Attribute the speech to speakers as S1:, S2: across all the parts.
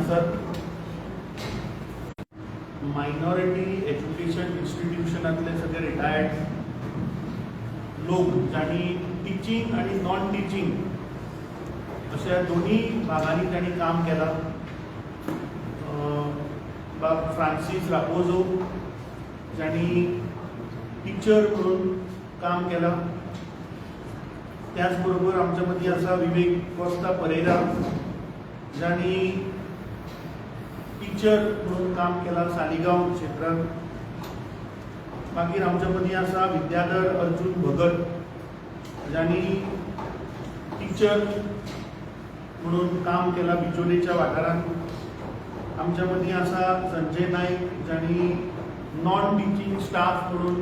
S1: Sir. Minority education इन्स्टिट्यूशनातले सगळे retired लोक ज्यांनी टिचिंग आणि नॉन टिचिंग अशा दोन्ही भागांनी त्यांनी काम केलं. फ्रांसीस रापोझो ज्यांनी टीचर म्हणून काम केलं. त्याचबरोबर आमच्या मध्ये असा विवेक कोस्टा परेरा ज्यांनी टीचर म्हणून काम केला सालिगांव क्षेत्रात. मागीर आमच्या मध्ये असा विद्याधर अर्जुन भगत ज्यांनी टीचर म्हणून काम केला बिचोलेच्या वाठारात. आमच्या मध्ये असा संजय नाईक ज्यांनी नॉन टिचिंग स्टाफ म्हणून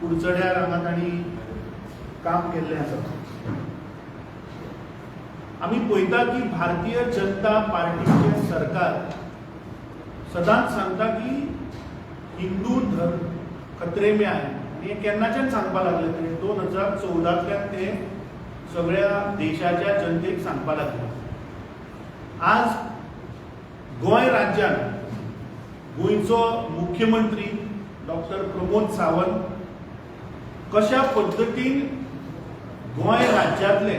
S1: कुडचड्या हांगा तांणी काम केल्लें आसा. आमी पळयता की भारतीय जनता पार्टीचे सरकार सदांच सांगता की हिंदू धर्म खतरे में आहे. हे केन्नाच्यान सांगपाक लागले ते 2014तल्यान ते सगळ्या देशाच्या जनतेक सांगपाक लागले. आज गोंय राज्यात गोंयचो मुख्यमंत्री डॉक्टर प्रमोद सावंत कशा पद्धतीन गोंय राज्यांतले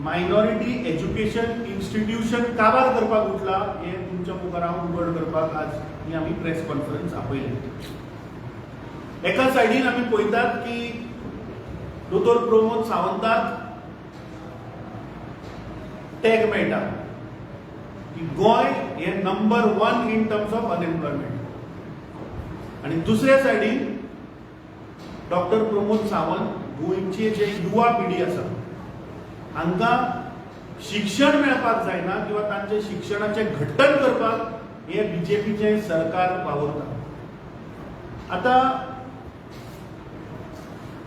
S1: मायनॉरिटी एज्युकेशन इन्स्टिट्यूशन काबार करपाक उठला हे तुमच्या मुखार हांव उघड करपाक आज ही आमी प्रेस कॉन्फरन्स आपयली. एका सायडीन आमी पळयतात की दोतोर प्रमोद सावंताक टॅग मेळटा की गोंय हे number 1 in terms of unemployment. आणि दुसऱ्या सायडीन डॉक्टर प्रमोद सावंत गोंयची जे युवा पिढी आसा हांकां शिक्षण मेळपाक जायना किंवा तांचे शिक्षणाचे घट्टन करपाक हे बीजेपीचे सरकार वावरता. आता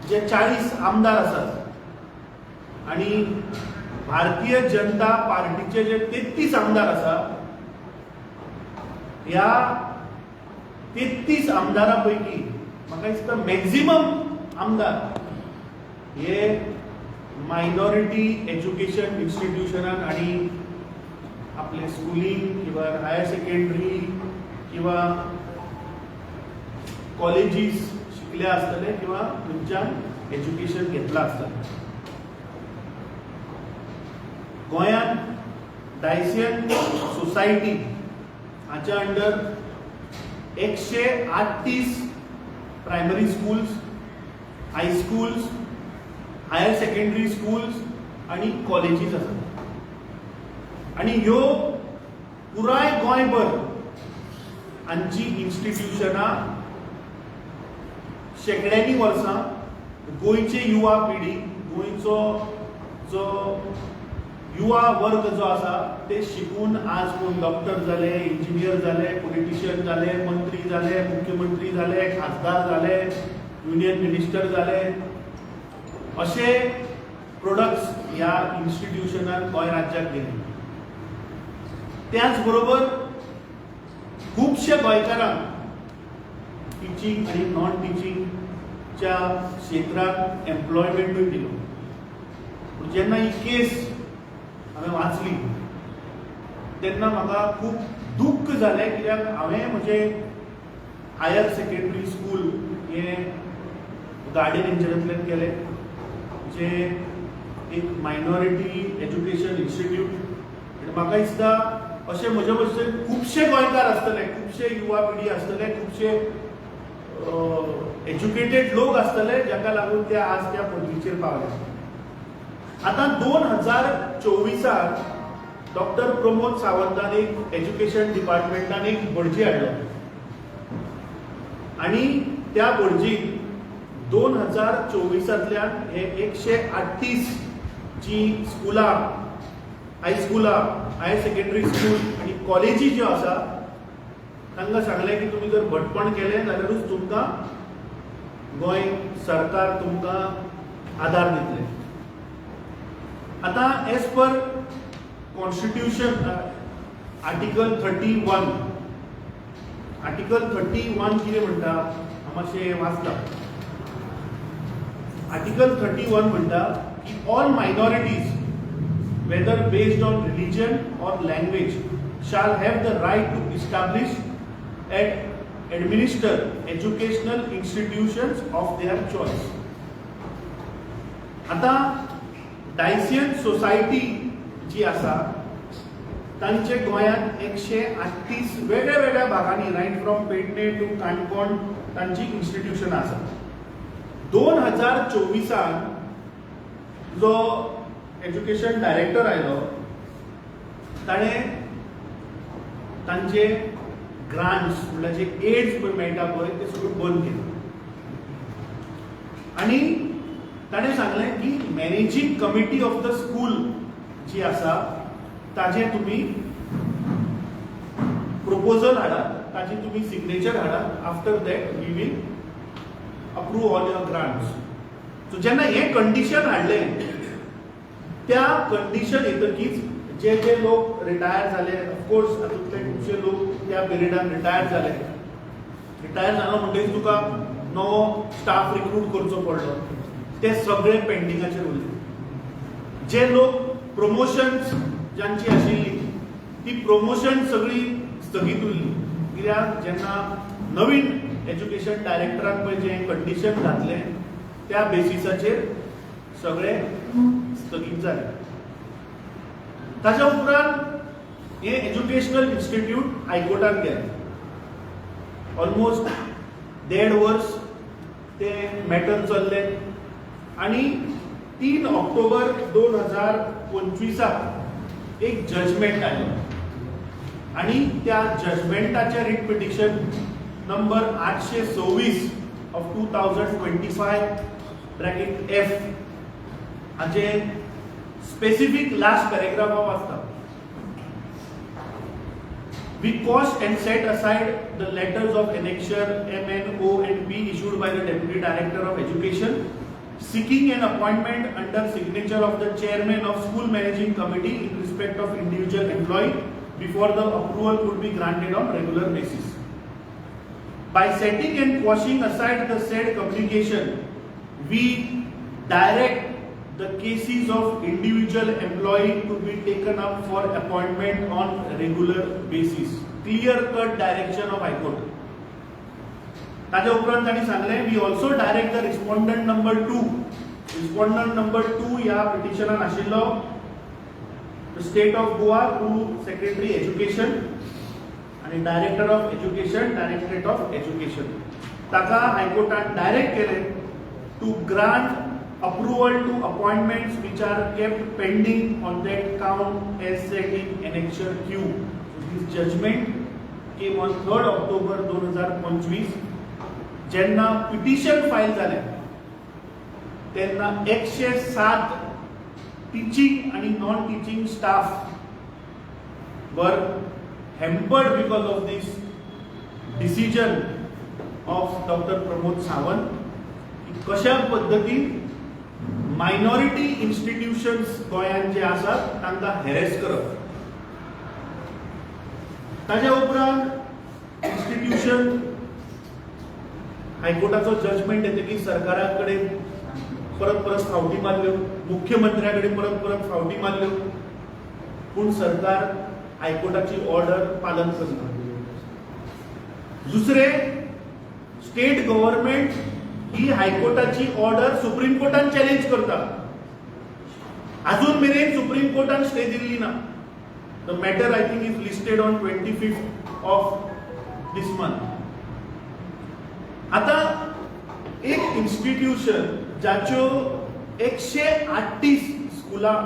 S1: जे 40 आमदार आसात आणि भारतीय जनता पार्टीचे जे 33 आमदार आसा ह्या 33 आमदारांपैकी म्हाका दिसता मॅक्झिमम आमदार हे मायनॉरिटी एज्युकेशन इन्स्टिट्यूशनात आणि आपले स्कुलिंग किंवा हायर सेकंडरी किंवा कॉलेजीस शिकले आसतले किंवा थंयच्यान एज्युकेशन घेतला आसतलें. गोंयांत डायसियन सोसायटी हाच्या under 138 primary schools, high schools, higher secondary schools आणि कॉलेजीस आसात. आणि ह्यो पुराय गोंयभर हांची इन्स्टिट्यूशनां शेकड्यांनी वर्सां गोंयचे युवा पिढी गोंयचो जो युवा वर्ग जो आसा ते शिकून आज कोण डॉक्टर जाले, इंजिनियर जाले, पॉलिटिशियन जाले, मंत्री जाले, मुख्यमंत्री जाले, खासदार जाले, युनियन मिनिस्टर जाले असे प्रोडक्ट्स ह्या इन्स्टिट्यूशनात गोंय राज्यात गेले. त्याचबरोबर खूबशे गोंयकारांक टिचिंग आणि नॉन टिचिंगच्या क्षेत्रात एम्प्लॉयमेंटूय दिलो. पूण जेन्ना ही केस हांवें वाचली तेन्ना म्हाका खूब दुख्ख जालें कित्याक हांवें म्हजें हायर सेकंडरी स्कूल हें गार्डन एंजलांतल्यान केलें जे एक मायनॉरिटी एज्युकेशन इन्स्टिट्यूट. आनी म्हाका दिसता अशे म्हजे भशेन खुबशे गोंयकार आसतले, खुबशे युवा पिढी आसतले, खुबशे एज्युकेटेड लोक आसतले जाका लागून ते आज त्या पदवीचेर पावले. आता 2024 डॉक्टर प्रमोद सावंतान एक एज्युकेशन डिपार्टमेंटान एक बडजी हाडलो आणि त्या बडजीन 2024तल्यान हे 138 जी स्कुलां, हायस्कुलां, हायर सेकंडरी स्कूल आणि कॉलेजी ज्यो आसा तांकां सांगलें की तुमी जर भटपण केलें जाल्यारूच तुमकां गोंय सरकार तुमकां आदार दितले. आता एज पर कॉन्स्टिट्यूशन आर्टिकल 31 कितें म्हणटा हांव मातशें वाचता. आर्टिकल 31 म्हणटा की all minorities whether based on religion or language, shall have the right to establish and administer educational institutions of their choice. आता डायसियन सोसायटी जी आसा तांचे गोंयांत 138 वेगळ्या वेगळ्या भागांनी right from Pernem to Canacona तांची इन्स्टिट्यूशन आसा. 2024 जो एज्युकेशन डायरेक्टर आयलो ताणें तांचे ग्रांट्स म्हणल्यार जे एड्स मेळटा पळय ते सगळें बंद केले आनी ताणें सांगलें की managing committee of the school जी आसा ताजे तुमी प्रपोजल हाडात, ताजी तुमी सिग्नेचर हाडात. After that we will approve all your grants. So जेन्ना हे कंडिशन हाडलें त्या कंडिशन येतकीच जे जे लोक रिटायर जाले, ऑफकोर्स हातूंतले खुबशे लोक त्या पिरियडान रिटायर जाले. रिटायर जालो म्हणटकीच तुका नवो स्टाफ रिक्रूट करचो पडलो. ते सगळे पेंडिंगाचेर उरले. जे लोक प्रमोशन्स ज्यांची आशिल्ली ती प्रमोशन सगळी स्थगीत उरली. कित्याक जेन्ना नवीन एज्युकेशन डायरेक्टरान पळय जे कंडिशन घातलें त्या बेसिसाचेर सगळे स्थगीत जाले. ताच्या उपरांत हे एज्युकेशनल इन्स्टिट्यूट हायकोर्टान गेले. ऑलमोस्ट 1.5 वर्स ते मॅटर चल्ले आनी 3 ऑक्टोबर 2025 एक जजमेंट आयलो आनी त्या जजमेंटाचे writ petition number 826 of 2025 bracket F हाचे स्पेसिफिक लास्ट पॅरेग्राफ हांव वाचता. We quashed and set aside the letters of annexure M, N, O and P issued by the Deputy Director of Education seeking an appointment under signature of the Chairman of School Managing Committee in respect of individual employee before the approval could be granted on regular basis. By setting and quashing aside the said communication, we direct the cases of individual employee to be taken up for appointment on regular basis. Clear cut direction of High Court. ताजे उपरांत ताणी सांगलें we also direct the respondent number 2. Respondent number 2 ह्या पिटिशनान आशिल्लो the state of Goa through Secretary Education आणि Director of Education, Directorate of Education. ताका हायकोर्टान direct केलें to grant approval to appointments which are kept pending on that count as set in annexure Q. So this judgment came on 3rd October 2025. जेन्ना petition file जालें तेन्ना 107 teaching आणि non teaching staff वर hampered because of this decision of Dr. Pramod Sawant. कशा पद्धतीन minority institutions गोंयांत जे आसात तांकां हेरेस करप. ताच्या उपरांत इन्स्टिट्यूशन हायकोर्टाचो जजमेंट येतकीर सरकारा कडेन परत परत फावटी मारल्यो, मुख्यमंत्र्या कडेन परत परत फावटी मारल्यो, पूण सरकार हायकोर्टाची ऑर्डर पालन करना. दुसरे स्टेट गव्हर्नमेंट ही हायकोर्टाची ऑर्डर सुप्रीम कोर्टान चॅलेंज करता. अजून मेरेन सुप्रीम कोर्टान स्टे दिल्ली ना. The matter I think is listed on 25th of this month. आता एक इन्स्टिट्यूशन जाच्यो 138 स्कुलां,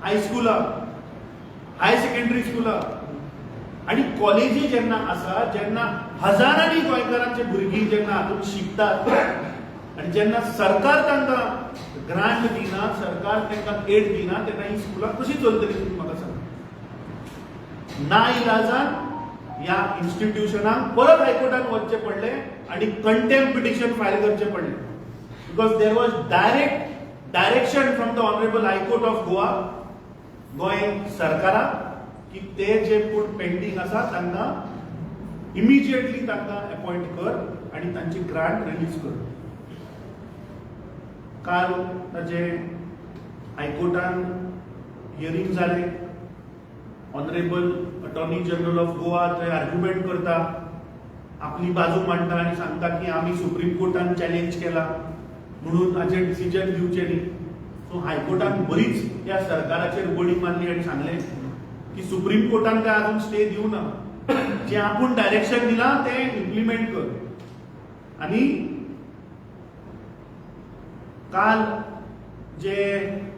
S1: हायस्कुलां, हाय सेकंडरी स्कुलां आणि कॉलेजी जेन्ना आसा, जेन्ना हजारांनी गोंयकारांचे भुरगीं जेन्ना हातूंत शिकतात आनी जेन्ना सरकार तांकां ग्रांट दिना, सरकार तांकां एड दिना, तेन्ना ही स्कुलां कशी चलतली तुमी म्हाका सांगा. ना इलाजान ह्या इन्स्टिट्यूशनाक परत हायकोर्टान वचचें पडलें आनी कंटेम्प्ट पिटिशन फायल करचें पडलें. Because there was direction from the honourable high court of Goa Goa सरकाराक की ते जे कोण पेंडिंग आसा तांकां इमिजिएटली तांकां अपॉइंट कर आनी तांची ग्रांट रिलीज कर. काल ताजे हायकोर्टान हियरिंग जाले. Honourable attorney general of Goa थंय आर्ग्युमेंट करता, आपली बाजू मांडटा आनी सांगता की आमी सुप्रीम कोर्टान चॅलेंज केला म्हणून हाचेर डिसिजन दिवचें न्ही. सो हायकोर्टान बरीच ह्या सरकाराचेर बडी मारली आनी सांगलें की सुप्रीम कोर्टान काय अजून स्टे दिवना, जे आपूण डायरेक्शन दिलां तें इम्प्लिमेंट कर. आनी काल जे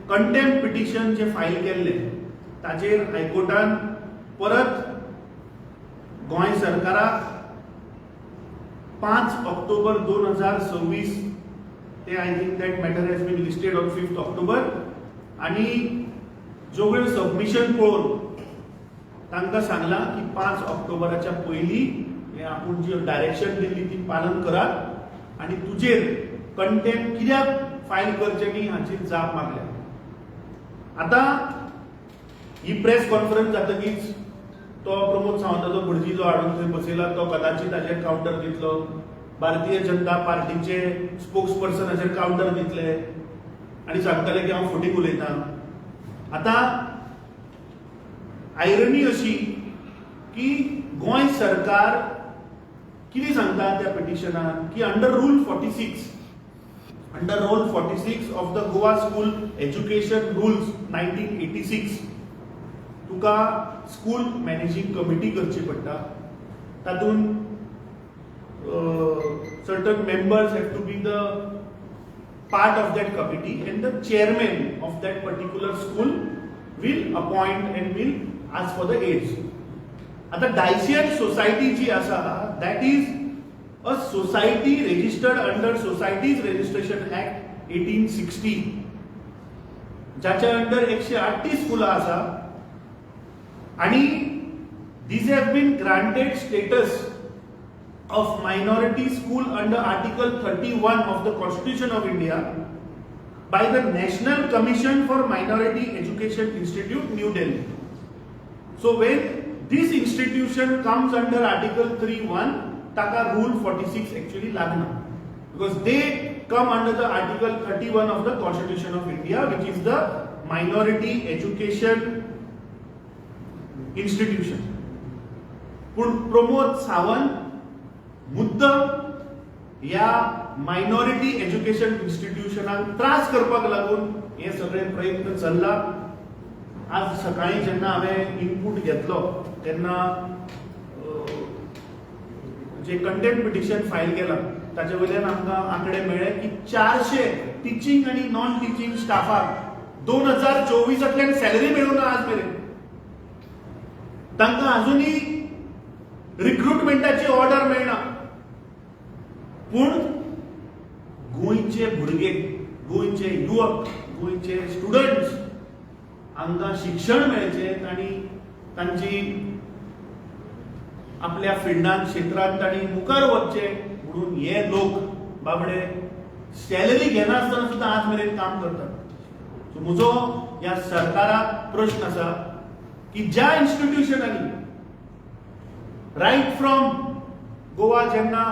S1: कंटेम्प्ट पिटिशन जे फायल केल्लें ताचेर हायकोर्टान परत गोंय सरकाराक 5 ऑक्टोबर 2026 ते I think that matter has been listed on 5 October आनी जोगळ सबमिशन पळोवन तांकां सांगलां की 5 ऑक्टोबराच्या पयलीं हे आपूण जी डायरेक्शन दिल्ली ती पालन करात आनी तुजेर कंटेम्प्ट कित्याक फायल करचें न्ही हाची जाप मागल्या. आतां ही प्रेस कॉन्फरन्स जातकीच तो प्रमोद सावंताचो भटजी जो हाडून थंय बसयला तो कदाचित हाचेर कावंटर दितलो, भारतीय जनता पार्टीचे स्पोक्स पर्सन हाचेर कावंटर दितले आनी सांगतले की हांव फुटीक उलयतां. आतां आयरनी अशी की गोंय सरकार कितें सांगता त्या पिटिशनान की under rule 46 of the Goa school education rules 1986 Tuka school managing committee करची पडटा. तातूंत certain members have to be the part of that committee and the chairman of that particular school will appoint and will ask for the aids. आता डायसियन society जी आसा that is a society registered under Societies Registration Act 1860 ज्याच्या under 138 school आसा आणि these have been granted status of minority school under Article 31 of the Constitution of India by the National Commission for Minority Education Institute, New Delhi. So when this institution comes under Article 3(1), taka Rule 46 actually lagna, because they come under the Article 31 of the Constitution of India, which is the Minority Education Institution. पण प्रमोद सावंत मुद्दम या minority education इन्स्टिट्यूशनाक त्रास करपाक लागून हे सगळे प्रयत्न चल्ला. आज सकाळी जेन्ना हांवें इनपूट घेतलो तेन्ना जे कंटेम्प्ट पिटिशन फायल केला ताचे वयल्यान आमकां आंकडे मेळ्ळे की 400 टिचींग आनी नॉन टिचींग स्टाफाक 2024तल्यान सॅलरी मेळूना आज मेरेन. तांकां अजुनूय रिक्रुटमेंटाची ऑर्डर मेळना. पूण गोंयचे भुरगे, गोंयचे युवक, गोंयचे स्टुडंट्स हांकां शिक्षण मेळचें आनी तांची आपल्या फिल्डांत क्षेत्रांत तांणी मुखार वचचें म्हणून हे लोक बाबडे सॅलरी घेनासतना सुद्दां आज मेरेन काम करतात. सो म्हजो ह्या सरकाराक प्रश्न आसा की ज्या इन्स्टिट्यूशनांनी रायट फ्रॉम गोवा जेन्ना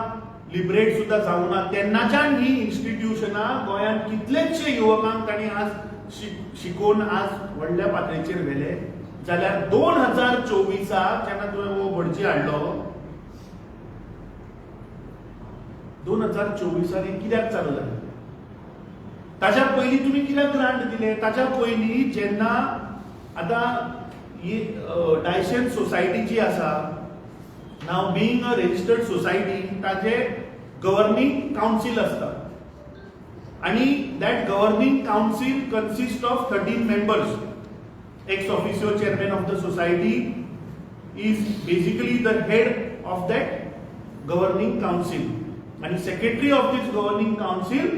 S1: लिबरेट सुद्धा जावना तेन्नाच्यान ही इन्स्टिट्यूशनां गोंयांत कितलेशे युवकांक तांणी आज शिकोवन आज व्हडल्या पातळीचेर व्हेले. जाल्यार 2024 जेन्ना तुवें हो भटजी हाडलो 2024 कित्याक चालू जालें? ताच्या पयलीं तुमी कित्याक ग्रांट दिले? ताच्या पयलीं जेन्ना आतां ही डायसियन सोसायटी जी आसा, नाव बीइंग अ रजिस्टर्ड सोसायटी, ताजे गव्हर्निंग काउन्सिल असता आणि that governing council consist of 13 members. Ex officio chairman of the society is basically the head of that governing council आणि secretary of this governing council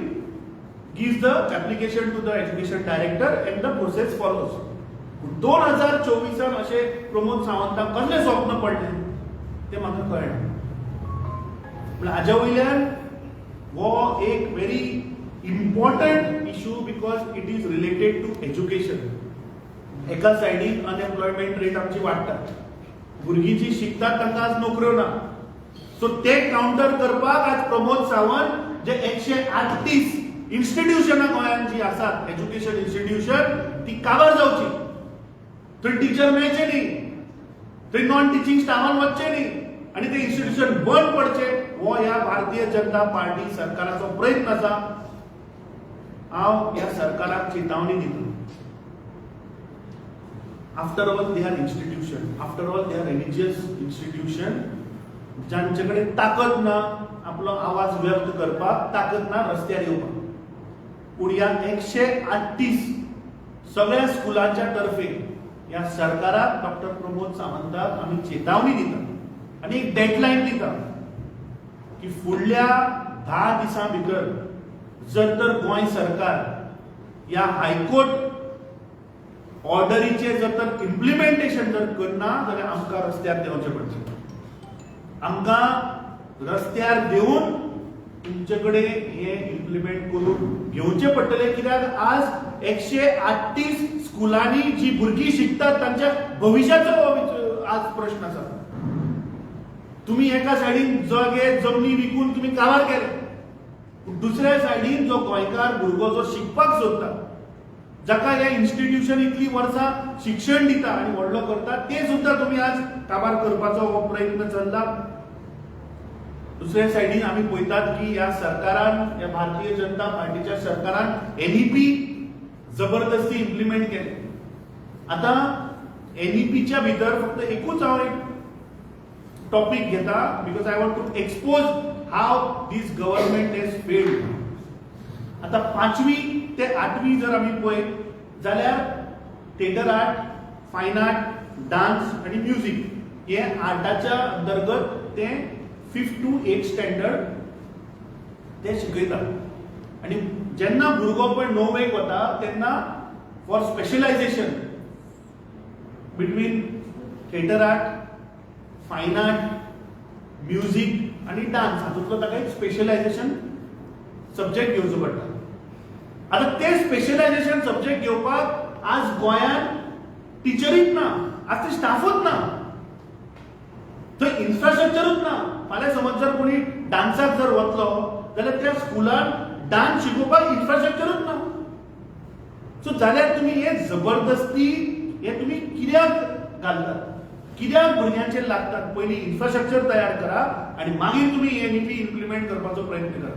S1: gives the application to the education director and the process follows. 2024 अशे प्रमोद सावंताक कसले स्वप्न पडले ते म्हाका कळना. हाज्या वयल्यान हो एक very important issue because it is related to education. एका सायडीक अनएम्प्लॉयमेंट रेट आमची वाडटा, भुरगीं जी शिकतात तांकां आज नोकऱ्यो ना. सो ते काउंटर करपाक आज प्रमोद सावंत जे 138 इन्स्टिट्यूशनां गोंयांत जी आसात एज्युकेशन इन्स्टिट्यूशन ती काबार जावची थंय टीचर मेळचे न्ही, थंय नॉन टीचिंग स्टाफान वचचे न्ही आणि ते इन्स्टिट्यूशन बंद पडचे, हो ह्या भारतीय जनता पार्टी सरकाराचो प्रयत्न आसा. हांव ह्या सरकाराक चेतावणी दिता. After all they are institution, after all they are religious institution. जांचे कडेन ताकद ना आपलो आवाज व्यक्त करपाक, ताकद ना रस्त्यार येवपाक. पूण ह्या 138 सगळ्या स्कुलांच्या तर्फे ह्या सरकाराक, डॉक्टर प्रमोद सावंताक आमी चेतावणी दिता आनी एक डेडलायन दिता की फुडल्या 10 दिसां भितर जर तर गोंय सरकार ह्या हायकोर्ट ऑर्डरीचे जर तर इम्प्लिमेंटेशन जर करना जाल्यार आमकां रस्त्यार देंवचें पडटलें. आमकां रस्त्यार देऊन तुमचे कडेन हे इम्प्लिमेंट करून घेवचे पडटले. कित्याक आज 138 स्कुलांनी जी भुरगीं शिकतात तांच्या भविष्याचो आज प्रश्न आसा. तुम्ही एका सायडीन जागे जमनी विकून तुम्ही काबार केले, दुसऱ्या सायडीन जो गोंयकार भुरगो जो शिकपाक सोदता, जाका ह्या इन्स्टिट्यूशन इतली वर्सां शिक्षण दिता आनी व्हडलो करता, ते सुद्धा तुम्ही आज काबार करपाचो हो प्रयत्न चल्ला. दुसऱ्या सायडीन आमी पळयतात की ह्या सरकारान, ह्या भारतीय जनता पार्टीच्या सरकारान एनईपी जबरदस्ती इम्प्लिमेंट केले. आता एनईपीच्या भितर फक्त एकूच हांव एक टॉपिक घेता, because I want to expose how this government has failed. आता 5वी ते 8वी जर आमी पळयत जाल्यार theatre art, fine art, dance आणि म्युझिक हे आर्टाच्या अंतर्गत ते 5th to 8th स्टँडर्ड ते शिकयतात. आणि जेन्ना भुरगो पळय 9वेक वता तेन्ना for specialization between theatre art, fine art, music आणि डान्स हातूंतलो ताका एक स्पेशलायझेशन सब्जेक्ट घेवचो पडटा. आता ते स्पेशलायझेशन सब्जेक्ट घेवपाक आज गोंयांत टिचरीच ना, आज ते स्टाफूच ना, थंय इन्फ्रास्ट्रक्चरूच ना. फाल्यां समज जर कोणी डान्साक जर वतलो जाल्यार त्या स्कुलान डान्स शिकोवपाक इन्फ्रास्ट्रक्चरूच ना. सो जाल्यार तुमी हे जबरदस्ती हे तुमी कित्याक घालतात, कित्याक भुरग्यांचेर लागतात? पयलीं इन्फ्रास्ट्रक्चर तयार करा आनी मागीर तुमी एनईपी इम्प्लिमेंट करपाचो प्रयत्न करा.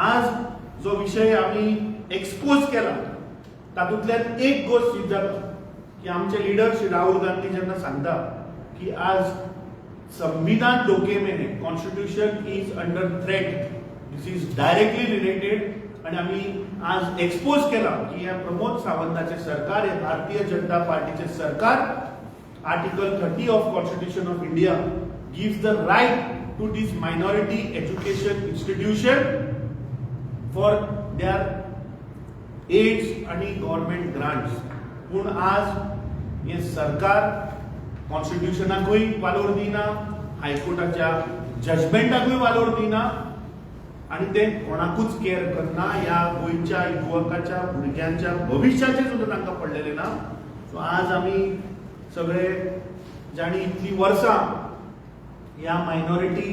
S1: आज जो विषय आमी एक्सपोज केला तातूंतल्यान एक गोष्ट ही जाता की आमचे लिडर श्री राहुल गांधी जेन्ना सांगता की आज संविधान धोके में है, constitution is under threat, this is directly related. आणि आम्ही आज एक्सपोज केला की या प्रमोद सावंताचे सरकार, हे भारतीय जनता पार्टीचे सरकार, article 30 of constitution of India gives the right to this minority education institution for their aids आणि गव्हर्नमेंट ग्रांट्स. पूण आज हे सरकार कॉन्स्टिट्यूशनाकूय वालोर दिना, हायकोर्टाच्या जजमेंटाकूय वालोर दिना आणि ते कोणाकूच केअर करना. या गोंयच्या युवकाच्या भुरग्यांच्या भविष्याचे सुद्धा तांकां पडलेले ना. सो आज आमी सगळे जाणी इतली वर्सां ह्या मायनॉरिटी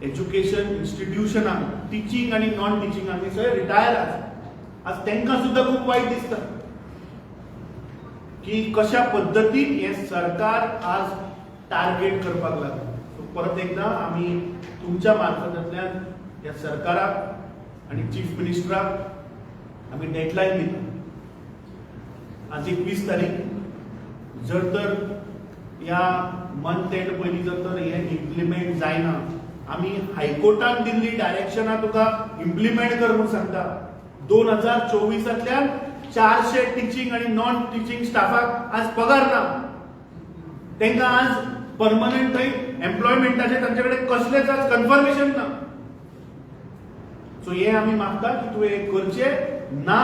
S1: एज्युकेशन इन्स्टिट्यूशनाक, टिचिंग आणि नॉन टिचिंग आमी सगळे रिटायर आज तांकां सुद्धा खूप वायट दिसता की कशा पद्धतीन हे सरकार आज टार्गेट करपाक लागला. सो परत एकदा आमी तुमच्या मार्फतांतल्यान या सरकाराक आणि चीफ मिनिस्टराक आमी डेडलायन दिता. आज 21 तारीख जर तर या मंथ एंड पयलीं जर तर हे इम्प्लिमेंट जायना, आमी हायकोर्टान दिल्ली डायरेक्शनां तुका इम्प्लिमेंट कर म्हणून सांगता. 2024तल्यान 400 टिचिंग आणि नॉन टिचिंग स्टाफाक आज पगार ना, तांकां आज परमनंट थंय एम्प्लॉयमेंटाचे तांचे कडेन कसलेच आज कन्फर्मेशन ना. सो हे आमी मागता की तुवें हे करचे ना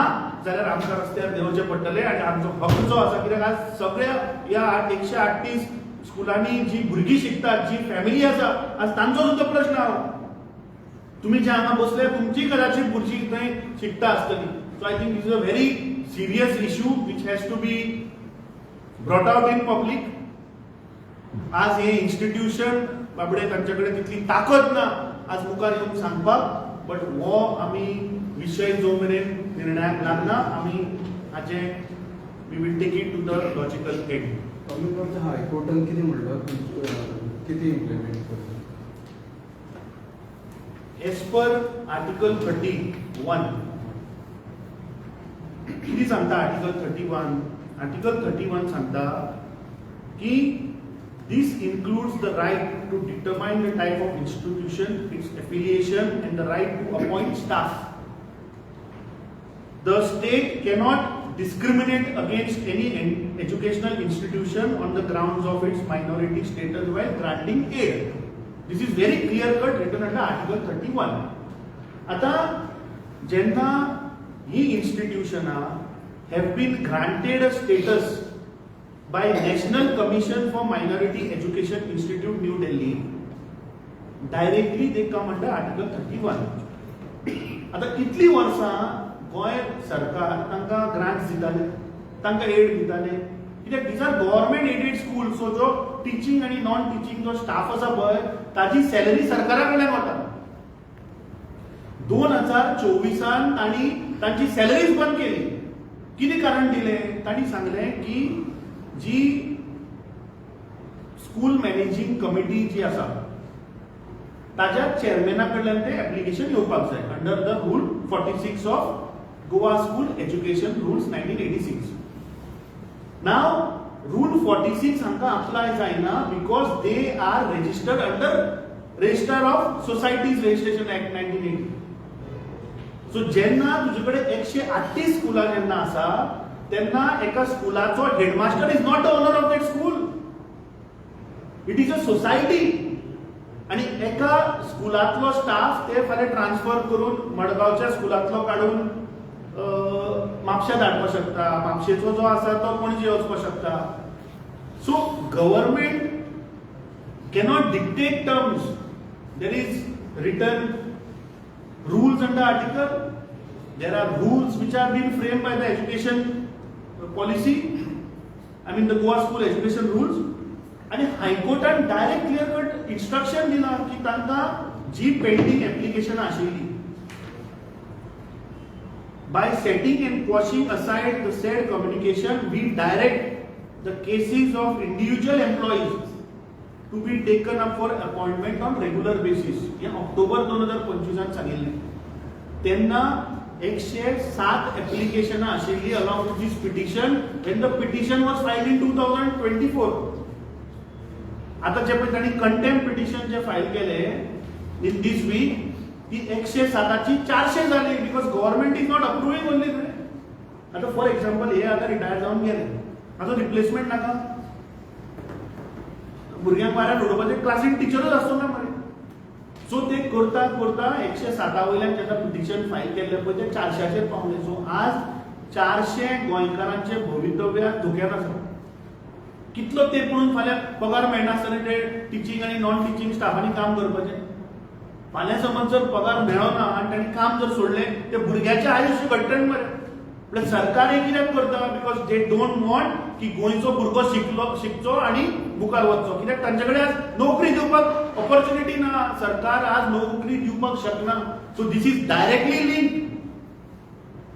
S1: जाल्यार आमकां रस्त्यार देंवचे पडटले आणि आमचो हक्क जो आसा. कित्याक आज सगळ्या या 138 स्कुलांनी जी भुरगीं शिकतात, जी फॅमिली आसा, आज तांचो सुद्धा प्रश्न आहा. तुम्ही जे हांगा बसले तुमची कदाचित भुरगीं थंय शिकता आसतली. So I think this is a very serious issue which has to be brought out in public. आज हे इन्स्टिट्यूशन बाबडे तांचे कडेन तितली ताकद ना आज मुखार येवन सांगपाक. बट हो आमी विशय जो मेरेन निर्णयाक लागना, आमी हाचे we will take it to the logical end.
S2: कमी करता हायकोर्टान कितें म्हणलं कितें इम्प्लिमेंट करता
S1: एज पर आर्टिकल 31 किती सांगता आर्टिकल 31? आर्टिकल 31 सांगता की this includes the right to determine the type of institution, its affiliation, and the right to appoint staff. The state cannot discriminate against any educational institution on the grounds of its minority status while granting aid. This is very clear cut written under Article 31. आता जेन्ना ही institutions have been granted a status by National Commission for Minority Education Institute, New Delhi, directly they come under Article 31. आता कितली वर्सां गोय सरकार तांकां grants दिताले, तांकां एड दिताले, कित्याक these are government aided schools, so जो टीचिंग आनी नॉन टीचिंग जो स्टाफ आसा पळय ताची सॅलरी सरकारा कडल्यान वता. 2024 तांणी तांची सॅलरीज बंद केली. कितें कारण दिलें? तांणी सांगलें की जी स्कूल मॅनेजिंग कमिटी जी आसा ताच्या चेअरमॅना कडल्यान ते ऍप्लिकेशन येवपाक जाय under the rule 46 of Goa school education rules 1986. नाव रूल 46 हांकां अप्लाय जायना because they are registered under register of societies registration act 1980. So जेन्ना तुजे कडेन 138 स्कुलां जेन्ना आसा तेन्ना एका स्कुलाचो headmaster is not the owner of that school, it is a society. आणि एका स्कुलातलो स्टाफ ते फाल्यां ट्रान्सफर करून मडगांवच्या स्कुलातलो काडून म्हापशा धाडपाक शकता, म्हापशेचो जो आसा तो पणजे वचपाक शकता. So government cannot dictate terms. There is written rules under article, there are rules which are being framed by the education policy, I mean the Goa school education rules, and High Court and direct clear cut instruction dila ki tanga ji pending application ashili by setting and quashing aside the said communication, we direct the cases of individual employees to be taken up for appointment on regular basis. या October 2025 सांगिल्लें. तेन्ना 107 application आशिल्ली along with this petition when the petition was filed in 2024. आता जे पळय तांणी contempt petition जे file केले इन दिस वीक ती 107 ची 400 जाली because government is not approving only. आता फॉर एक्झाम्पल हे आता रिटायर जावन गेले, आता रिप्लेसमेंट नाका, भुरग्यांक वाऱ्यार उडोवपाचे क्लासीक टिचरच आसतो ना मरे. सो ते करता करता 107 वयल्यान जेन्ना पिटिशन फायल केल्ले पळय ते 400चेर पावले. सो आज 400 गोंयकारांचे भवितव्य धोक्यान आसा. कितलो ते पळोवन फाल्यां पगार मेळनासतना ते टिचिंग आनी नॉन टिचिंग स्टाफांनी काम करपाचें. फाल्यां समज जर पगार मेळना आनी तांणी काम जर सोडलें ते भुरग्याचें आयुश्य घडटलें मरे. म्हळ्यार सरकार हे कित्याक करता? बिकॉज दे डोंट वॉन्ट की गोंयचो भुरगो शिकचो आनी मुखार वचचो. कित्याक तांचे कडेन आज नोकरी दिवपाक ऑपॉर्च्युनिटी ना, सरकार आज नोकरी दिवपाक शकना. So this is directly link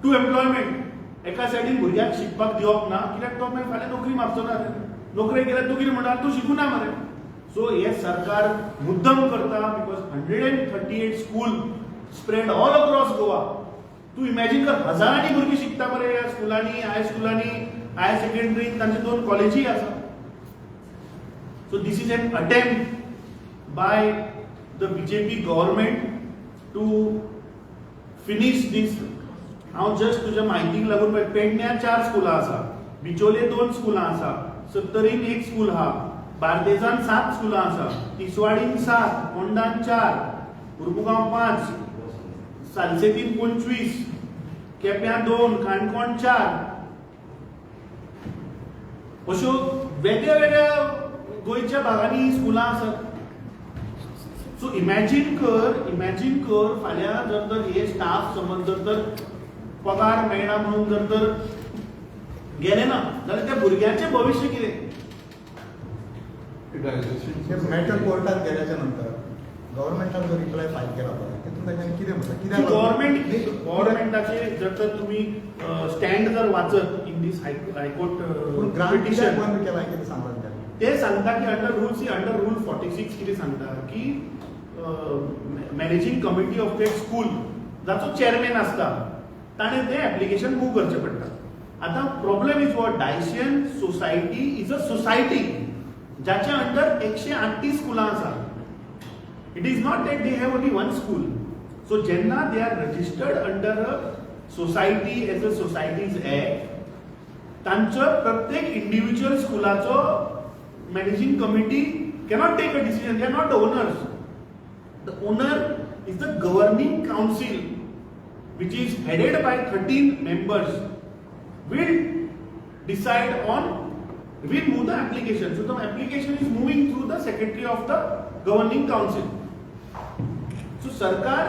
S1: to employment. एका सायडीन भुरग्याक शिकपाक दिवप ना कित्याक तो मागीर फाल्यां नोकरी मागचो ना. नोकरी गेल्यार तूं कितें म्हणटा तूं शिकूना मरे. सो हे सरकार मुद्दम करता because 138 school spread all across Goa. तू इमॅजिन कर, हजारांनी भुरगीं शिकता मरे ह्या स्कुलांनी, हाय स्कुलांनी, हायर सेकंडरी, तांचे 2 कॉलेजी आसा. So this is an attempt by the BJP government to finish this. हांव जस्ट तुज्या म्हायतीक लागून पळय, पेडण्यां 4 स्कुलां आसा, बिचोले 2 स्कुलां आसा, सत्तरीन 1 स्कूल आहा, बार्देजान 7 स्कुलां आसा, तिसवाडीन 7, फोंडान 4, मुर्मुगांव 5, सालसेतीन 25, केप्यां 2, काणकोण 4. अश्यो वेगळ्या वेगळ्या गोंयच्या भागांनी स्कुलां आसात. सो इमॅजिन कर फाल्यां जर तर हे स्टाफ समज जर तर पगार मेळना म्हणून जर तर गेले ना जाल्यार त्या भुरग्यांचें भविश्य कितें?
S3: मॅटर कोर्टात गेल्याच्या नंतर गव्हर्नमेंटान जो रिप्लाय फायल केला पळय तितून तांच्यानी कितें म्हणटा?
S1: गव्हर्नमेंटाचे जर तर तुम्ही स्टँड जर वाचत इन this high court
S3: पूण ग्रांट कित्याक
S1: petition.
S3: बंद केला कितें सांगतात त्या
S1: ते सांगता की अंडर रूल 46 कितें सांगता की managing committee of that school जाचो चेअरमॅन आसता ताणें तें एप्लिकेशन मूव करचें पडटा. आतां problem is what Diocesan society is a society जाच्या अंडर 138 स्कुलां आसा. It is not that they have only one school. So जेन्ना they are registered under a society as a societies act तांचो प्रत्येक individual स्कुलाचो managing committee cannot take a decision. They are not the owners. The owner is the governing council which is headed by 13 members will decide on will move the application. So the application is moving through the secretary of the governing council. So सरकार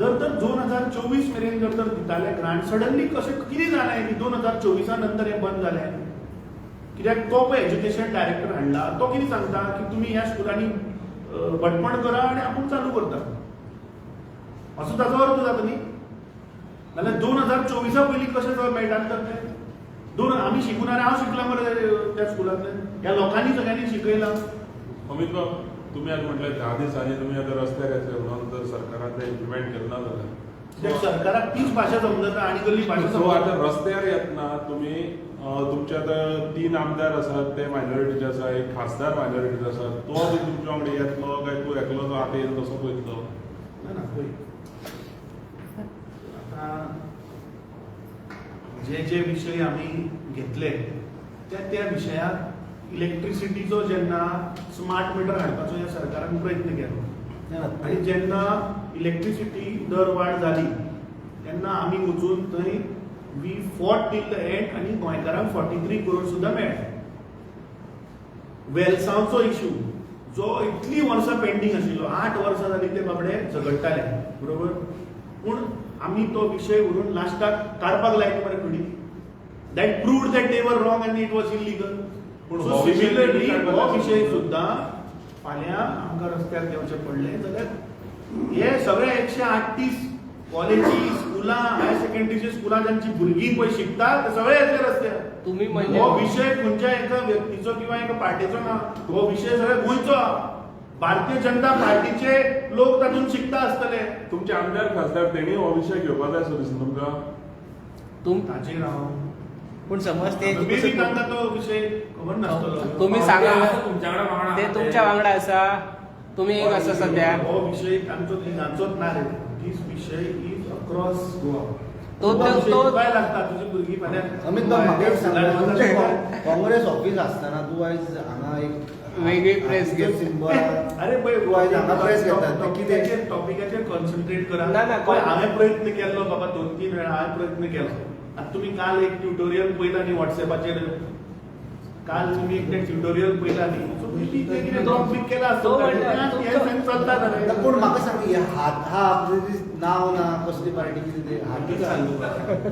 S1: जर 2024 मेरेन जर दिताले grant suddenly कशें कितें जालें की 2024 नंतर हें बंद जालें कित्याक तो पळय एज्युकेशन डायरेक्टर हाडला तो कितें सांगता की तुमी ह्या स्कुलांनी बटपण करा आनी आपूण चालू करता असो ताचो अर्थ जाता न्ही. नाल्यार 2024 पयलीं कशें जर मेळटालें तर तें आमी शिकून हांव शिकला मरे त्या स्कुलांतल्यान ह्या लोकांनी सगळ्यांनी शिकयलां.
S4: अमित बाब तुम्ही आज म्हटलं 10 दिवसांनी तुम्ही आता रस्त्यार येतले म्हणून जर सरकारान ते इम्प्लिमेंट केलं ना
S1: त्या सरकाराक तीच भाशा समजता आनी कसली भाशा
S4: सो आता
S1: समजता.
S4: रस्त्यार येतना तुम्ही तुमचे आता 3 आमदार आसात ते मायनॉरिटीचे आसा एक खासदार मायनॉरिटीचे आसा तो बी तुमच्या वांगडा येतलो काय तूं एकलो जो आतां येयलो तसो पळयतलो.
S1: ना पळय आतां जे विशय आमी घेतले त्या विशयाक इलेक्ट्रिसिटीचो जेन्ना स्मार्ट मिटर हाडपाचो ह्या सरकारान प्रयत्न केलो आनी जेन्ना इलेक्ट्रिसिटी दर वाड जाली तेन्ना आमी वचून थंय we fought till the end आनी गोंयकारांक 43 करोड सुद्दां मेळ्ळे. वेलसांवचो इश्यू जो इतली वर्सां पेंडींग आशिल्लो 8 वर्सां जाली ते बाबडे झगडटाले बरोबर पूण आमी तो विशय व्हरून लास्टाक काडपाक लायले मरे फुडें. दॅट प्रूव्ड दॅट दे वर wrong end it was illegal.
S4: पूण
S1: सो सिमिलरली हो विशय सुद्दां फाल्यां आमकां रस्त्यार देंवचें पडलें जाल्यार हे सगळे 138 कॉलेजी स्कुलां हायर सेकंडरीची स्कुलां जांची भुरगीं पळय शिकतात ते सगळे येतले रस्त्यार.
S5: तुम्ही म्हणजे
S1: हो विशय खंयच्या एका व्यक्तीचो किंवा एका पार्टीचो ना. हो विशय सगळे गोंयचो. भारतीय जनता पार्टीचे लोक तातूंत शिकता आसतले.
S4: तुमचे आमदार खासदार तेणी हो विशय घेवपाक जाय सो दिसता तुमकां.
S1: ताचेर हांव
S5: पण समज ते
S1: मे बी तांकां तो विशय खबर नासतलो.
S5: तुम्ही सांगा
S6: तुमच्याकडे वांगडा
S5: ते तुमच्या वांगडा आसा तुम्ही एक आसा सध्या
S1: हो विशय तांचो तांचोच ना रे. दीस विशय इज अक्रॉस गोवा.
S5: तो
S1: काय लागता तुझी भुरगीं फाल्यां
S3: अमित बाब म्हाका एक सांग तुमचे काँग्रेस ऑफिस आसतना तूं आयज हांगा एक
S5: वेगळी प्रेस घेत
S3: सिंबल
S1: अरे पळय
S3: तूं आयज हांगा प्रेस घेतात ते कितें
S1: टॉपिकाचेर कॉन्सन्ट्रेट करा.
S5: ना, ना,
S1: पळय हांवें प्रयत्न केल्लो बाबा 2-3 वेळा हांवें प्रयत्न केलो. आतां तुमी काल एक ट्युटोरियल पळयला न्ही WhatsAppचेर काल तुमी एक ट्युटोरियल पळयला न्ही सो मेबी ते कितें ड्रॉप बीक केला
S5: तो
S1: आसतलो.
S5: म्हणटा,
S1: हे सेन्स चलता जाल्यार
S3: पूण म्हाका सांग हे हात नांव ना कसली पार्टी कितें ते
S1: कितें
S3: हात
S1: सांगू?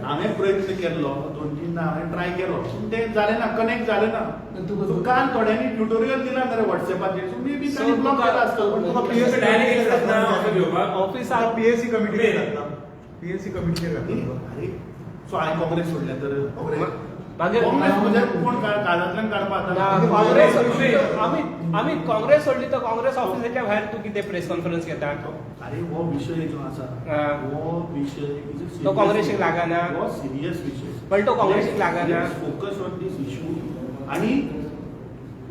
S1: हांवें प्रयत्न केल्लो 2-3 हांवें ट्राय केलो पूण तें जालें ना कनेक्ट जालें ना. सो काल थोड्यांनी ट्युटोरियल दिला मरे WhatsAppचेर सो मेबी तांणी
S5: So
S1: ब्लॉक केला आसतलो.
S3: तुका
S6: PSC डायरेक्ट येतात ना असं घेवपाक.
S5: ऑफिसात
S3: पीएससी कमिटी पीएससी कमिटीचेर
S1: अरे सो हांवें काँग्रेस सोडलें तर
S5: मागीर
S1: काँग्रेस म्हणजे कोण काळजांतल्यान काडपाक
S5: ना,
S1: आता
S5: काँग्रेस आम्ही काँग्रेस सोडली तर काँग्रेस ऑफिसाच्या भायर तू कितें प्रेस कॉन्फरन्स घेता.
S1: अरे हो विषय जो आसा
S5: हा.
S1: हो विषय
S5: तो काँग्रेसीक लागना.
S1: हो सिरियस विषय
S5: पण तो काँग्रेसीक लागना.
S1: फोकस ऑन दीस इशू आणि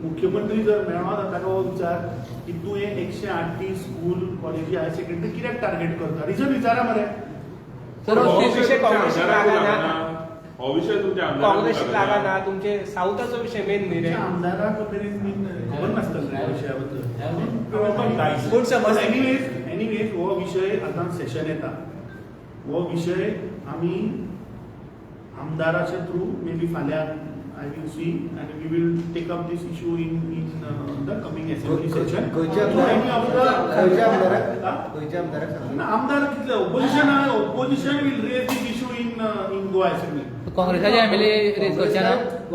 S1: मुख्यमंत्री जर मेळ्ळो जाता ताका हो विचार की तूं हे 138 स्कूल कॉलेजी हायर सेकंडरी कित्याक टार्गेट करता. रिजन विचारा मरे.
S5: तर
S4: हो
S5: ते विषय काँग्रेसीक लागना.
S4: हो विषय तुमच्या आमदाराक
S5: काँग्रेसीक लागना. तुमचे साऊथाचो विषय मेन न्ही रे.
S1: आमदाराक मेरेन बीन खबर नासतलें ह्या विशया बद्दल.
S5: पूण समज
S1: एनिवेज हो विशय आतां सेशन येता. हो विशय आमी आमदाराच्या थ्रू मे बी फाल्यां I will see and we will take up this issue in the coming assembly session.
S3: खंयच्या आमदाराक सांग
S1: आमदार कितले opposition will raise this issue in Goa assembly.
S7: काँग्रेसाचे एमएलए रेज करचे ना.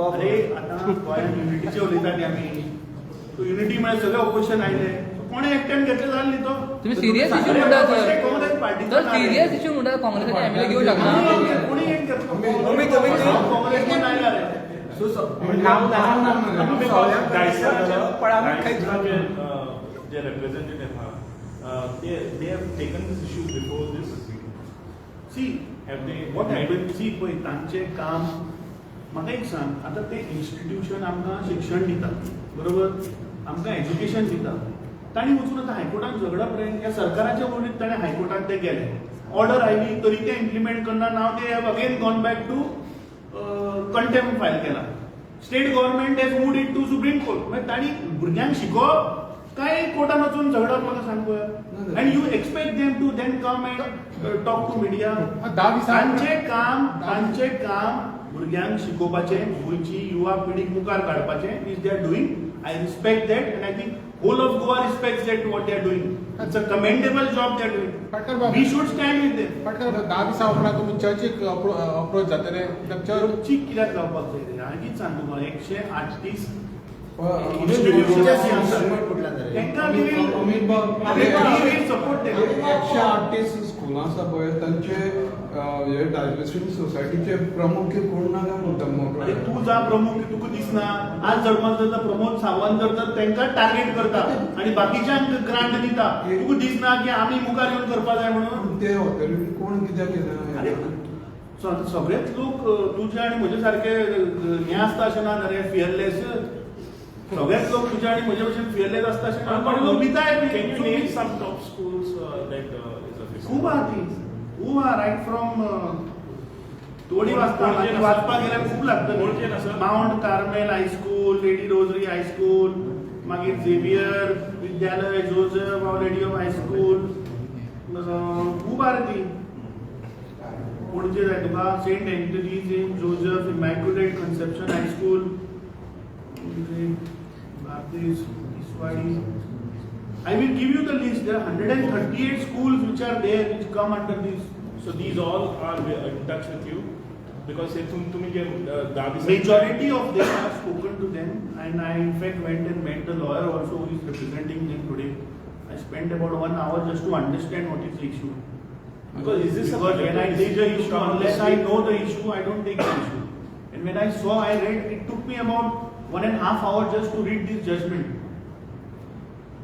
S1: अरे आतां गोंयांत युनिटीचे उलयता न्ही आमी. सो युनिटी म्हळ्यार सगळे ओपोजिशन आयले. कोणे एकट्यान घेतले जालें न्ही तो.
S7: तुम्ही सिरियस इश्यू म्हणटा
S1: काँग्रेस पार्टीचो
S7: तर सिरियस इश्यू म्हणटा काँग्रेसाचे एमएलए घेवं शकना.
S1: कोणी एक एक्सप्लेन करतो
S2: अमित,
S1: काँग्रेसमध्ये नाही आले
S5: नाम
S4: जे representative they have taken this issue before this.
S1: See
S4: Have they?
S1: What happen see पळय तांचें काम म्हाका एक सांग आतां ते इन्स्टिट्यूशन आमकां शिक्षण दिता बरोबर आमकां एज्युकेशन दिता तांणी वचून आतां हायकोर्टान झगडप रे ह्या सरकाराच्या वरवीं ताणें हायकोर्टात ते गेले ऑर्डर आयली तरी ते इम्प्लिमेंट करना नाव they have again gone back to contempt file केला state government has moved it to supreme court म्हणजे तांणी भुरग्यांक शिकोवप काय कोर्टान वचून झगडप म्हाका सांग पळय and you expect them to then come and talk to media तांचे काम भुरग्यांक शिकोवपाचें गोंयची युवा पिढीक मुखार काडपाचें is they are doing I respect that and I think whole of Goa respects that what they are doing it's a commendable job they are doing we should stand with them
S8: फाटल्या 10 दिसां उपरांत तुमी चर्चीक अप्रोच जातले
S1: चर्ची कित्याक जावपाक जाय रे हांवें कितें सांग तुका 138
S2: स्कुलां आसा पळय तांचे डायवर्सिटी सोसायटीचे प्रमुख कोण ना काय म्हणटा
S1: अरे तू जा प्रमुख तुका दिसना आज जर प्रमोद सावंत जर तांकां टार्गेट करता आनी बाकीच्यांक ग्रांट दिता तुका दिसना की आमी मुखार येवन करपा जाय म्हणून
S2: ते ऑथॉरिटी कोण कित्याक केलें
S1: सगळेच लोक तुझे आणि म्हजे सारके हें आसता अशें ना रे फियरलेस सगळेच लोक तुझे आणि म्हजे भशेन फियरलेस आसता अशें ना पण लोक भिताय
S4: Can you name some top schools that is affected?
S1: खूब आहा ती खूब आहा रायट फ्रॉम थोडी वाचपाक गेल्यार खूब
S4: कोणचे ना,
S1: लागतली
S4: sir?
S1: Mount Carmel high school Lady Rosary high school मागीर Xavier Vidyalaya Joseph Our Lady of high school खूब आहा ती पणजे जाय तुका Saint Anthony Saint Joseph Immaculate Conception high school Iswadi. I will give you the list. There are 138 schools which are there which come under this.
S4: So these all are in touch with you because say तुम्ही जे 10
S1: Majority of them I have spoken to them and I in fact went and met the lawyer also who is representing them today. I spent about 1 hour just to understand what is the issue.
S4: Because is this
S1: Because when I take the issue, unless I know the issue, I don't take the issue. And when I saw, I read, it took me about 1.5 hours just to read this judgment.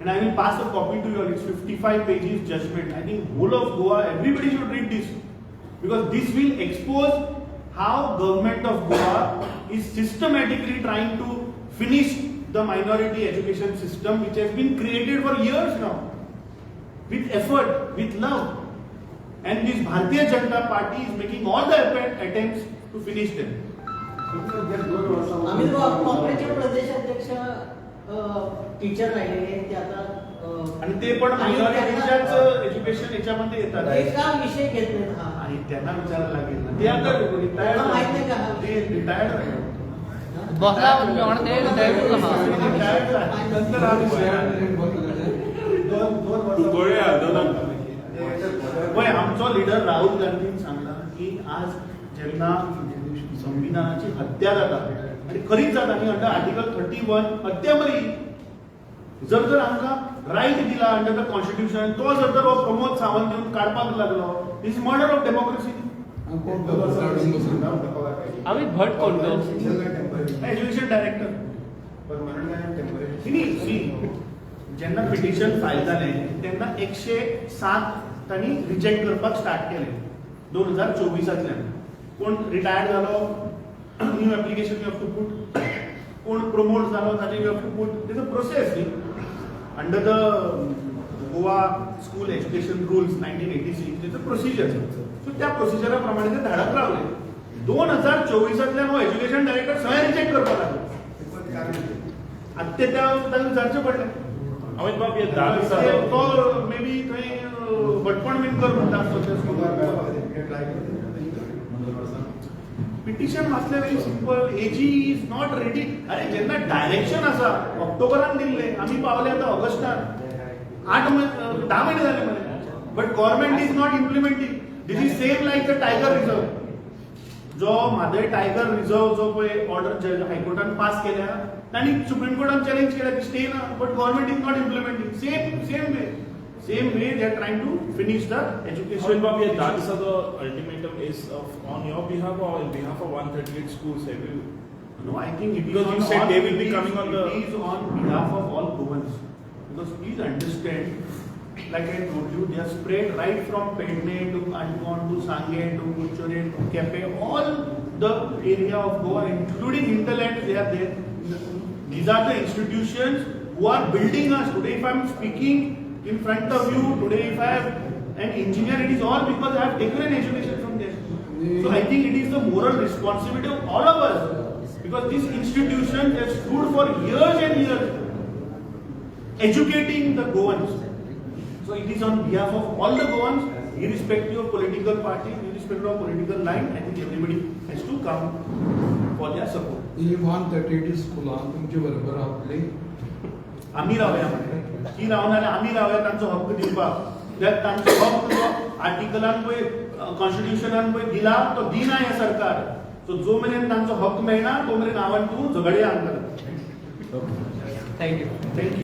S1: And I will pass a copy to you. It's 55 pages judgment. I think whole of Goa, everybody should read this. Because this will expose how government of Goa is systematically trying to finish the minority education system which has been created for years now. With effort, with love. And this Bharatiya Janata Party is making all the attempts to finish them.
S9: आम्ही काँग्रेसचे प्रदेशाध्यक्ष teacher राहिलेले ते आता
S1: आणि ते पण मायनॉरिटीच्याच education याच्यामध्ये येतात
S9: एका विषय घेत नाहीत हा
S1: आणि त्यांना विचारायला लागेल ना ते आता रिटायर्ड
S9: माहित नाही का
S1: ते रिटायर्ड
S7: बसला
S1: नंतर हा विषय आमचो लिडर राहुल गांधीन सांगला की आज जेन्ना संविधानाची हत्या जाता आणि खरीच जाता आणि अंडर आर्टिकल 31 हत्या बरी जर आमकां रायट दिला अंडर द कॉन्स्टिट्यूशन तो जर हो प्रमोद सावंत येवन काडपाक लागलो दिस मर्डर ऑफ डेमोक्रेसी
S5: अमित भट कोण तो
S1: एज्युकेशन डायरेक्टर सी जेन्ना पिटिशन फायल जालें तेन्ना 107 तांणी रिजेक्ट करपाक स्टार्ट केलें 2024 कोण रिटायर्ड जालो new application you have to put कोण प्रमोट जालो ताजे you have to put is a process under the Goa school education rules 1986 is a procedure so त्या प्रोसिजरा प्रमाणे ते धाडत रावले 2024 हो एज्युकेशन डायरेक्टर सगळे रिजेक्ट करपाक लागले आतां ते तांकां विचारचें पडलें
S4: अमित बाब हे 10 दिसां
S1: तो मे बी थंय भटपण बीन कर म्हणटा पिटिशन वाचल्या very simple ag is not ready अरे जेन्ना डायरेक्शन आसा ऑक्टोबरान दिल्ले आमी पावले आतां ऑगस्टान 10 महिने जाले मरे but government is not implementing this is same like the tiger reserve जो म्हादय टायगर रिझर्व जो पळय ऑर्डर हायकोर्टान पास केल्या तांणी सुप्रीम कोर्टान चॅलेंज केल्या की स्टे ना but government is not implementing same way Same way they are trying to finish the education.
S10: Ashwin Babu, that is the ultimatum is on your behalf or in behalf of 138 schools. Have you?
S1: No, I think it is
S10: Because you
S1: on
S10: said
S1: all-
S10: they will be
S1: it is-
S10: coming on the-
S1: It is on behalf of all Goans. Because please understand, like I told you, they are spread right from Pedne to Anton to Sange to Kuchore to Kepe, all the area of Goa, including hinterland, they are there. These are the institutions who are building us. Today, if I am speaking in front of you, today if I have an engineer, it is all because I have taken an education from there. So I think it is the moral responsibility of all of us. Because these institutions have stood for years and years educating the Goans. So it is on behalf of all the Goans, irrespective of political party, irrespective of political line, I think everybody has to come for their support.
S2: ही 138 स्कुलां तुमचे बरोबर रावतली
S1: आम्ही रावया म्हणे ती रावना जाल्यार आम्ही रावया तांचो हक्क दिवपाक जर तांचो हक्क जो आर्टिकलान पळय कॉन्स्टिट्यूशनान पळय दिला तो दिना हे सरकार सो जो मेरेन तांचो हक्क मेळना तो मेरेन हांव आनी तूं झगडया हांगा
S5: थँक्यू.
S1: थँक्यू.